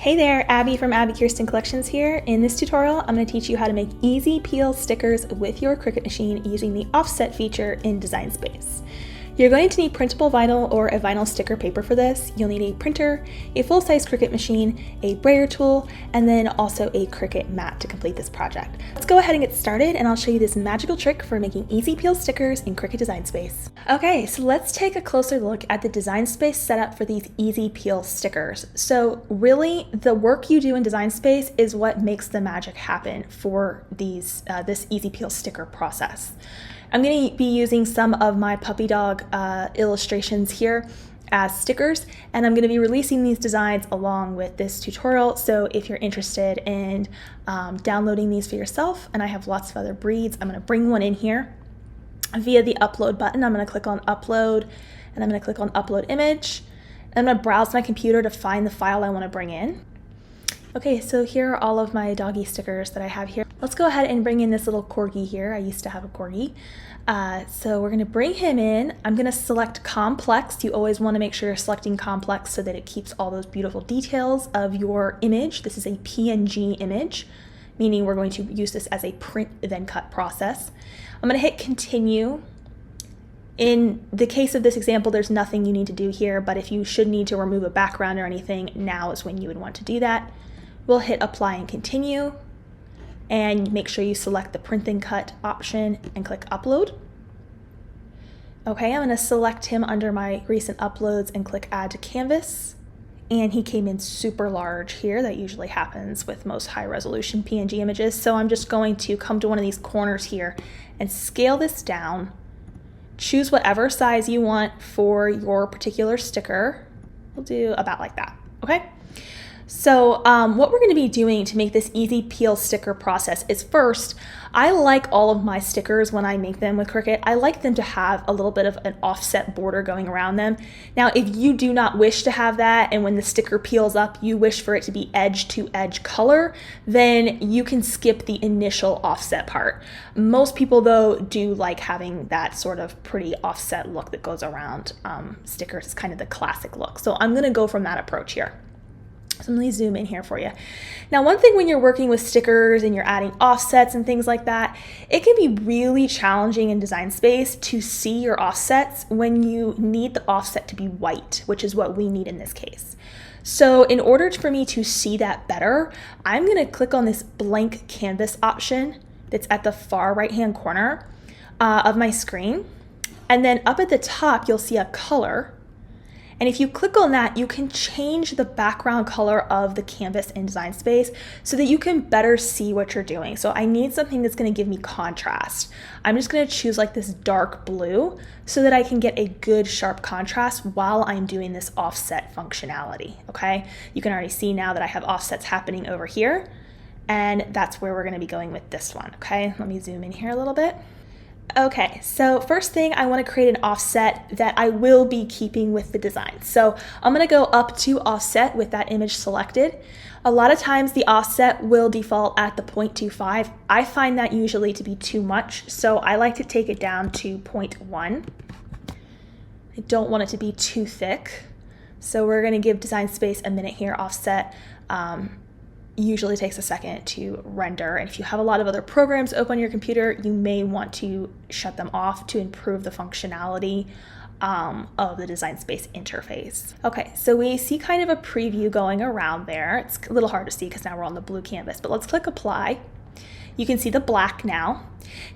Hey there, Abby from Abbi Kirsten Collections here. In this tutorial, I'm going to teach you how to make easy peel stickers with your Cricut machine using the offset feature in Design Space. You're going to need printable vinyl or a vinyl sticker paper for this. You'll need a printer, a full-size Cricut machine, a brayer tool, and then also a Cricut mat to complete this project. Let's go ahead and get started, and I'll show you this magical trick for making easy peel stickers in Cricut Design Space. Okay, so let's take a closer look at the Design Space setup for these easy peel stickers. So really, the work you do in Design Space is what makes the magic happen for this easy peel sticker process. I'm going to be using some of my puppy dog illustrations here as stickers, and I'm going to be releasing these designs along with this tutorial. So if you're interested in downloading these for yourself, and I have lots of other breeds, I'm going to bring one in here via the upload button. I'm going to click on upload, and I'm going to click on upload image. I'm going to browse my computer to find the file I want to bring in. Okay, so here are all of my doggy stickers that I have here. Let's go ahead and bring in this little corgi here. I used to have a corgi. So we're gonna bring him in. I'm gonna select complex. You always wanna make sure you're selecting complex so that it keeps all those beautiful details of your image. This is a PNG image, meaning we're going to use this as a print then cut process. I'm gonna hit continue. In the case of this example, there's nothing you need to do here, but if you should need to remove a background or anything, now is when you would want to do that. We'll hit apply and continue, and make sure you select the print and cut option and click upload. Okay, I'm going to select him under my recent uploads and click add to canvas, and he came in super large here. That usually happens with most high resolution PNG images. So I'm just going to come to one of these corners here and scale this down. Choose whatever size you want for your particular sticker. We'll do about like that, okay? So what we're going to be doing to make this easy peel sticker process is, first, I like all of my stickers when I make them with Cricut. I like them to have a little bit of an offset border going around them. Now, if you do not wish to have that, and when the sticker peels up, you wish for it to be edge to edge color, then you can skip the initial offset part. Most people, though, do like having that sort of pretty offset look that goes around stickers. It's kind of the classic look. So I'm going to go from that approach here. So let me zoom in here for you. Now, one thing when you're working with stickers and you're adding offsets and things like that, it can be really challenging in Design Space to see your offsets when you need the offset to be white, which is what we need in this case. So in order for me to see that better, I'm going to click on this blank canvas option that's at the far right-hand corner of my screen. And then up at the top, you'll see a color. And if you click on that, you can change the background color of the canvas in Design Space so that you can better see what you're doing. So I need something that's going to give me contrast. I'm just going to choose like this dark blue so that I can get a good sharp contrast while I'm doing this offset functionality, okay? You can already see now that I have offsets happening over here, and that's where we're going to be going with this one, okay? Let me zoom in here a little bit. Okay, so first thing, I want to create an offset that I will be keeping with the design. So I'm going to go up to offset with that image selected. A lot of times the offset will default at the 0.25. I find that usually to be too much, so I like to take it down to 0.1. I don't want it to be too thick. So we're going to give Design Space a minute here. Offset usually takes a second to render, and if you have a lot of other programs open on your computer, you may want to shut them off to improve the functionality of the Design Space interface. Okay, so we see kind of a preview going around there. It's a little hard to see because now we're on the blue canvas, but let's click apply. You can see the black now.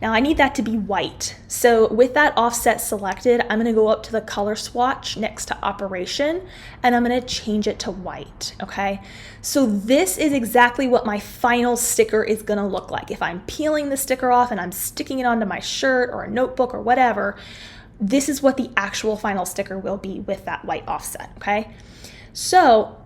Now I need that to be white. So with that offset selected, I'm gonna go up to the color swatch next to operation, and I'm gonna change it to white, okay? So this is exactly what my final sticker is gonna look like. If I'm peeling the sticker off and I'm sticking it onto my shirt or a notebook or whatever, this is what the actual final sticker will be with that white offset, okay? So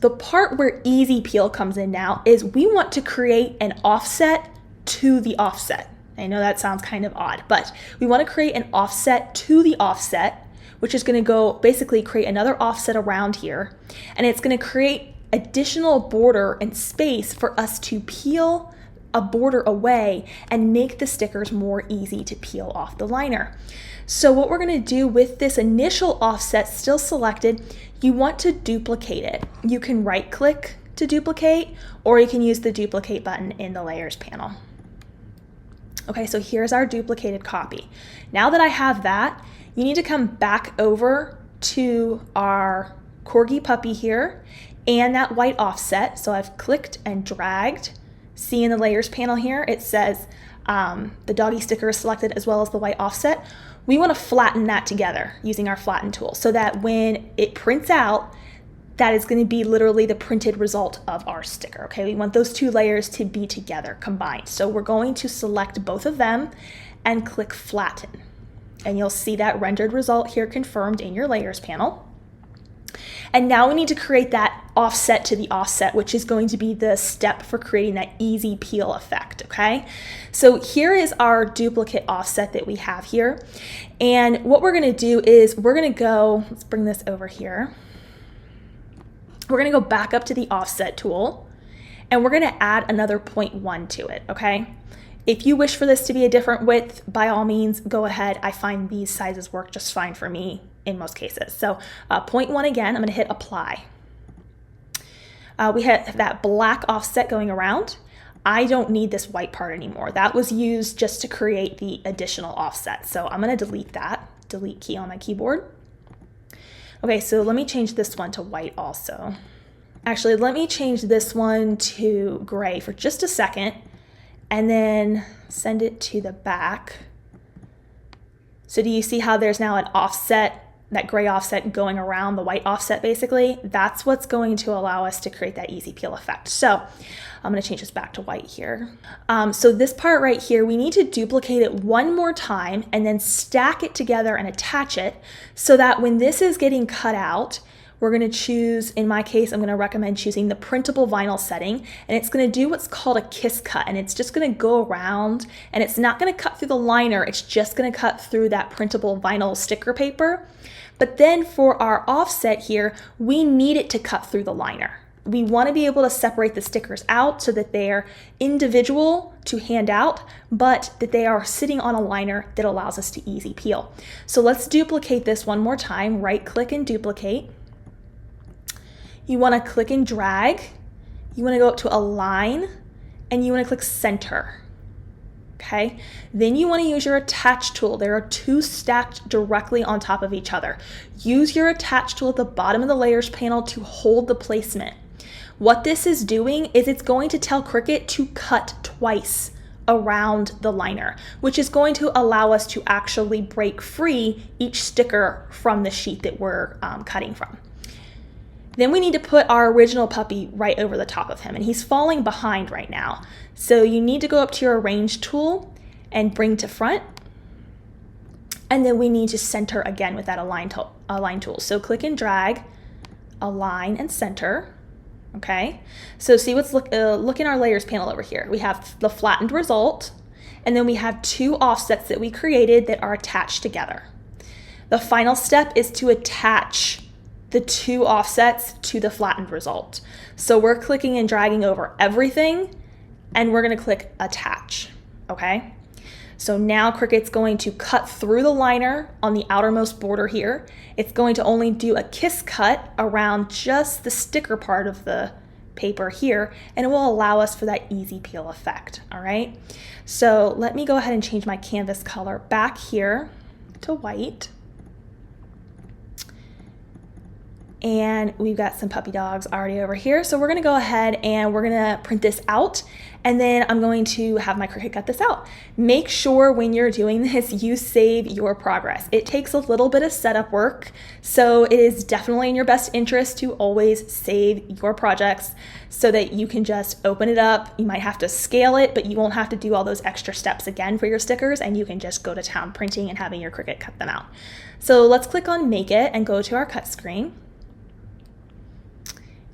the part where easy peel comes in now is we want to create an offset to the offset. I know that sounds kind of odd, but we want to create an offset to the offset, which is going to go basically create another offset around here, and it's going to create additional border and space for us to peel a border away and make the stickers more easy to peel off the liner. So what we're going to do with this initial offset still selected, you want to duplicate it. You can right click to duplicate, or you can use the duplicate button in the layers panel. Okay, so here's our duplicated copy. Now that I have that, you need to come back over to our corgi puppy here and that white offset. So I've clicked and dragged. See in the layers panel here, it says the doggy sticker is selected as well as the white offset. We want to flatten that together using our flatten tool so that when it prints out, that is going to be literally the printed result of our sticker. Okay, we want those two layers to be together, combined. So we're going to select both of them and click flatten. And you'll see that rendered result here confirmed in your layers panel. And now we need to create that offset to the offset, which is going to be the step for creating that easy peel effect, okay? So here is our duplicate offset that we have here. And what we're gonna do is we're gonna go, let's bring this over here. We're gonna go back up to the offset tool and we're gonna add another 0.1 to it, okay? If you wish for this to be a different width, by all means, go ahead. I find these sizes work just fine for me in most cases. So 0.1 again, I'm gonna hit apply. We have that black offset going around. I don't need this white part anymore. That was used just to create the additional offset. So I'm gonna delete that, delete key on my keyboard. Okay, so let me change this one to white also. Actually, let me change this one to gray for just a second and then send it to the back. So do you see how there's now an offset, that gray offset going around the white offset basically? That's what's going to allow us to create that easy peel effect. So I'm gonna change this back to white here. So this part right here, we need to duplicate it one more time and then stack it together and attach it so that when this is getting cut out, we're gonna choose, in my case, I'm gonna recommend choosing the printable vinyl setting, and it's gonna do what's called a kiss cut, and it's just gonna go around, and it's not gonna cut through the liner, it's just gonna cut through that printable vinyl sticker paper. But then for our offset here, we need it to cut through the liner. We wanna be able to separate the stickers out so that they're individual to hand out, but that they are sitting on a liner that allows us to easy peel. So let's duplicate this one more time, right click and duplicate. You wanna click and drag, you wanna go up to align, and you wanna click center, okay? Then you wanna use your attach tool. There are two stacked directly on top of each other. Use your attach tool at the bottom of the layers panel to hold the placement. What this is doing is it's going to tell Cricut to cut twice around the liner, which is going to allow us to actually break free each sticker from the sheet that we're cutting from. Then we need to put our original puppy right over the top of him, and he's falling behind right now. So you need to go up to your arrange tool and bring to front. And then we need to center again with that align tool. So click and drag, align and center. Okay, so see what's look in our layers panel over here. We have the flattened result, and then we have two offsets that we created that are attached together. The final step is to attach the two offsets to the flattened result. So we're clicking and dragging over everything, and we're gonna click attach, okay? So now Cricut's going to cut through the liner on the outermost border here. It's going to only do a kiss cut around just the sticker part of the paper here, and it will allow us for that easy peel effect, all right? So let me go ahead and change my canvas color back here to white. And we've got some puppy dogs already over here. So we're gonna go ahead and we're gonna print this out, and then I'm going to have my Cricut cut this out. Make sure when you're doing this, you save your progress. It takes a little bit of setup work, so it is definitely in your best interest to always save your projects so that you can just open it up. You might have to scale it, but you won't have to do all those extra steps again for your stickers, and you can just go to town printing and having your Cricut cut them out. So let's click on Make It and go to our cut screen.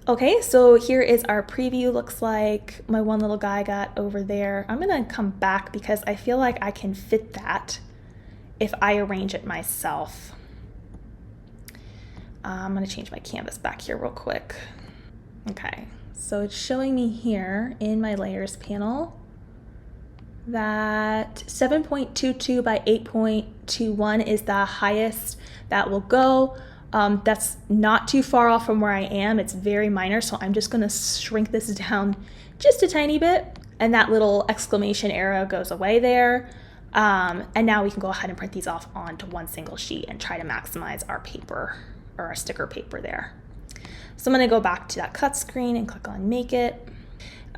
Okay, so here is our preview. Looks like my one little guy got over there. I'm gonna come back because I feel like I can fit that if I arrange it myself. I'm gonna change my canvas back here real quick. Okay, so it's showing me here in my layers panel that 7.22 by 8.21 is the highest that will go. That's not too far off from where I am. It's very minor, so I'm just gonna shrink this down just a tiny bit, and that little exclamation arrow goes away there. And now we can go ahead and print these off onto one single sheet and try to maximize our paper or our sticker paper there. So I'm gonna go back to that cut screen and click on Make It.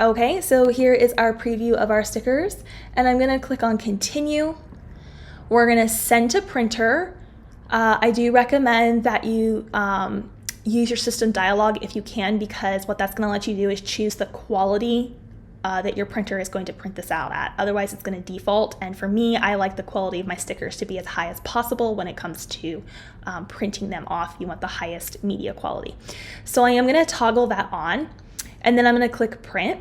Okay, so here is our preview of our stickers, and I'm gonna click on Continue. We're gonna send to printer. I do recommend that you use your system dialog if you can, because what that's gonna let you do is choose the quality that your printer is going to print this out at. Otherwise it's going to default, and for me, I like the quality of my stickers to be as high as possible when it comes to printing them off. You want the highest media quality. So I am going to toggle that on, and then I'm going to click Print.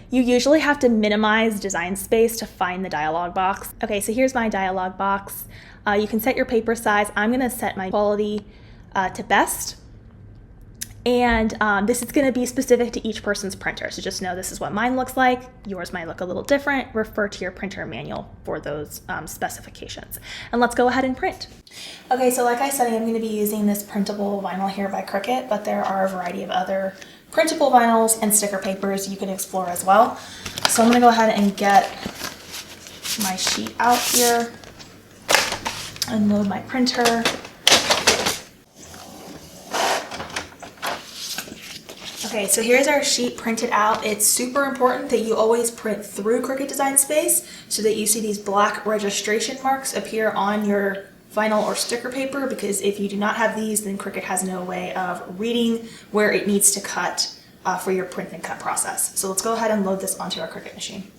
You usually have to minimize design space to find the dialog box. Okay, so here's my dialog box. You can set your paper size. I'm going to set my quality to best. And this is going to be specific to each person's printer. So just know this is what mine looks like. Yours might look a little different. Refer to your printer manual for those specifications. And let's go ahead and print. Okay, so like I said, I'm going to be using this printable vinyl here by Cricut, but there are a variety of other printable vinyls and sticker papers you can explore as well. So I'm going to go ahead and get my sheet out here and load my printer. Okay, so here's our sheet printed out. It's super important that you always print through Cricut Design Space so that you see these black registration marks appear on your vinyl or sticker paper, because if you do not have these, then Cricut has no way of reading where it needs to cut for your print and cut process. So let's go ahead and load this onto our Cricut machine.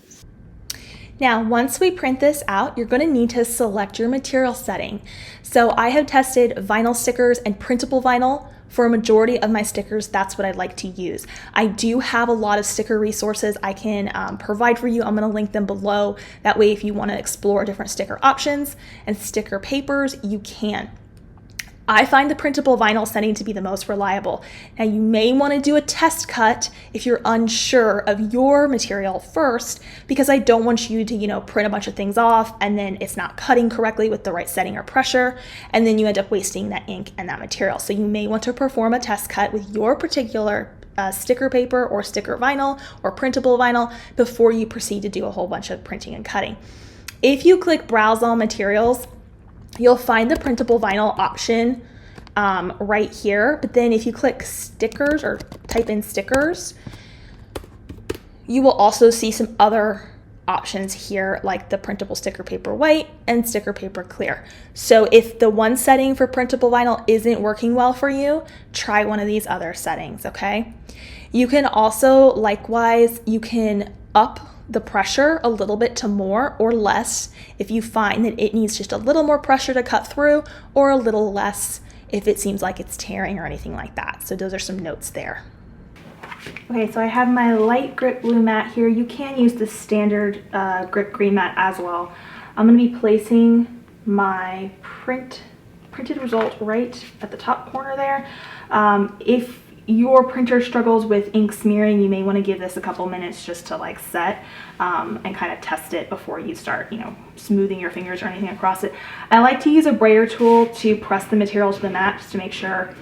Now, once we print this out, you're going to need to select your material setting. So I have tested vinyl stickers and printable vinyl. For a majority of my stickers, that's what I'd like to use. I do have a lot of sticker resources I can provide for you. I'm going to link them below. That way, if you want to explore different sticker options and sticker papers, you can. I find the printable vinyl setting to be the most reliable. Now, you may want to do a test cut if you're unsure of your material first, because I don't want you to, print a bunch of things off and then it's not cutting correctly with the right setting or pressure, and then you end up wasting that ink and that material. So you may want to perform a test cut with your particular sticker paper or sticker vinyl or printable vinyl before you proceed to do a whole bunch of printing and cutting. If you click Browse All Materials, you'll find the printable vinyl option right here, but then if you click stickers or type in stickers, you will also see some other options here, like the printable sticker paper white and sticker paper clear. So if the one setting for printable vinyl isn't working well for you, try one of these other settings, okay? You can also, likewise, you can up the pressure a little bit to more or less if you find that it needs just a little more pressure to cut through, or a little less if it seems like it's tearing or anything like that. So those are some notes there. Okay, so I have my light grip blue mat here. You can use the standard grip green mat as well. I'm going to be placing my printed result right at the top corner there. If your printer struggles with ink smearing, you may want to give this a couple minutes just to set and kind of test it before you start, smoothing your fingers or anything across it. I like to use a brayer tool to press the material to the mat just to make sure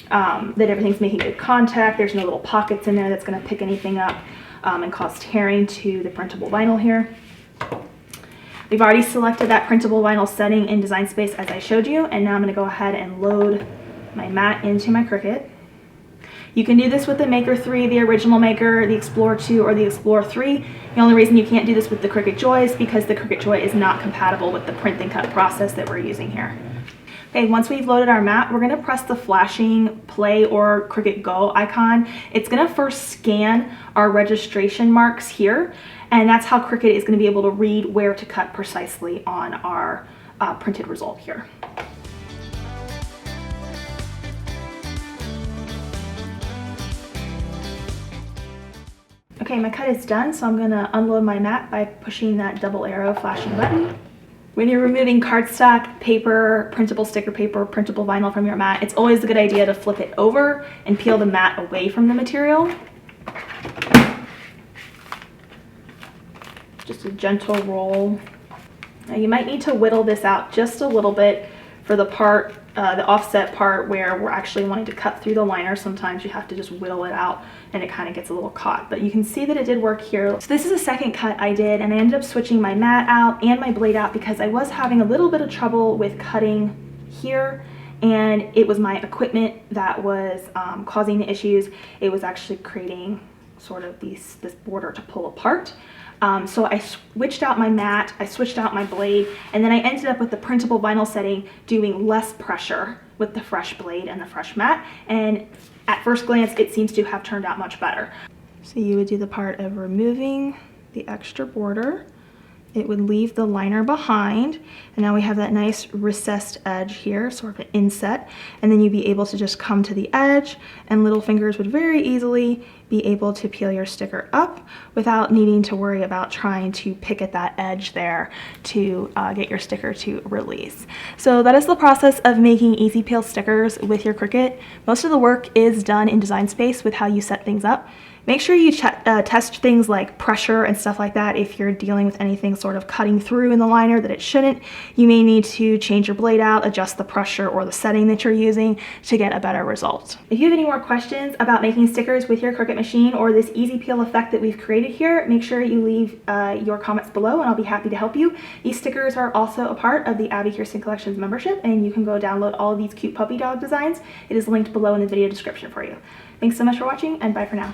that everything's making good contact. There's no little pockets in there that's going to pick anything up and cause tearing to the printable vinyl here. We've already selected that printable vinyl setting in Design Space as I showed you, and now I'm going to go ahead and load my mat into my Cricut. You can do this with the Maker 3, the original Maker, the Explore 2, or the Explore 3. The only reason you can't do this with the Cricut Joy is because the Cricut Joy is not compatible with the print and cut process that we're using here. Okay, once we've loaded our mat, we're going to press the flashing play or Cricut Go icon. It's going to first scan our registration marks here, and that's how Cricut is going to be able to read where to cut precisely on our printed result here. Okay, my cut is done, so I'm going to unload my mat by pushing that double arrow flashing button. When you're removing cardstock, paper, printable sticker paper, printable vinyl from your mat, it's always a good idea to flip it over and peel the mat away from the material. Just a gentle roll. Now you might need to whittle this out just a little bit for the part the offset part where we're actually wanting to cut through the liner. Sometimes you have to just whittle it out and it kind of gets a little caught, but you can see that it did work here. So this is a second cut I did, and I ended up switching my mat out and my blade out because I was having a little bit of trouble with cutting here, and it was my equipment that was causing the issues. It was actually creating sort of this border to pull apart. So I switched out my mat, I switched out my blade, and then I ended up with the printable vinyl setting doing less pressure with the fresh blade and the fresh mat, and at first glance it seems to have turned out much better. So you would do the part of removing the extra border. It would leave the liner behind, and now we have that nice recessed edge here, sort of an inset, and then you'd be able to just come to the edge, and little fingers would very easily be able to peel your sticker up without needing to worry about trying to pick at that edge there to get your sticker to release. So that is the process of making easy peel stickers with your Cricut. Most of the work is done in Design Space with how you set things up. Make sure you test things like pressure and stuff like that. If you're dealing with anything sort of cutting through in the liner that it shouldn't, you may need to change your blade out, adjust the pressure or the setting that you're using to get a better result. If you have any more questions about making stickers with your Cricut machine or this easy peel effect that we've created here, make sure you leave your comments below and I'll be happy to help you. These stickers are also a part of the Abbi Kirsten Collections membership, and you can go download all of these cute puppy dog designs. It is linked below in the video description for you. Thanks so much for watching, and bye for now.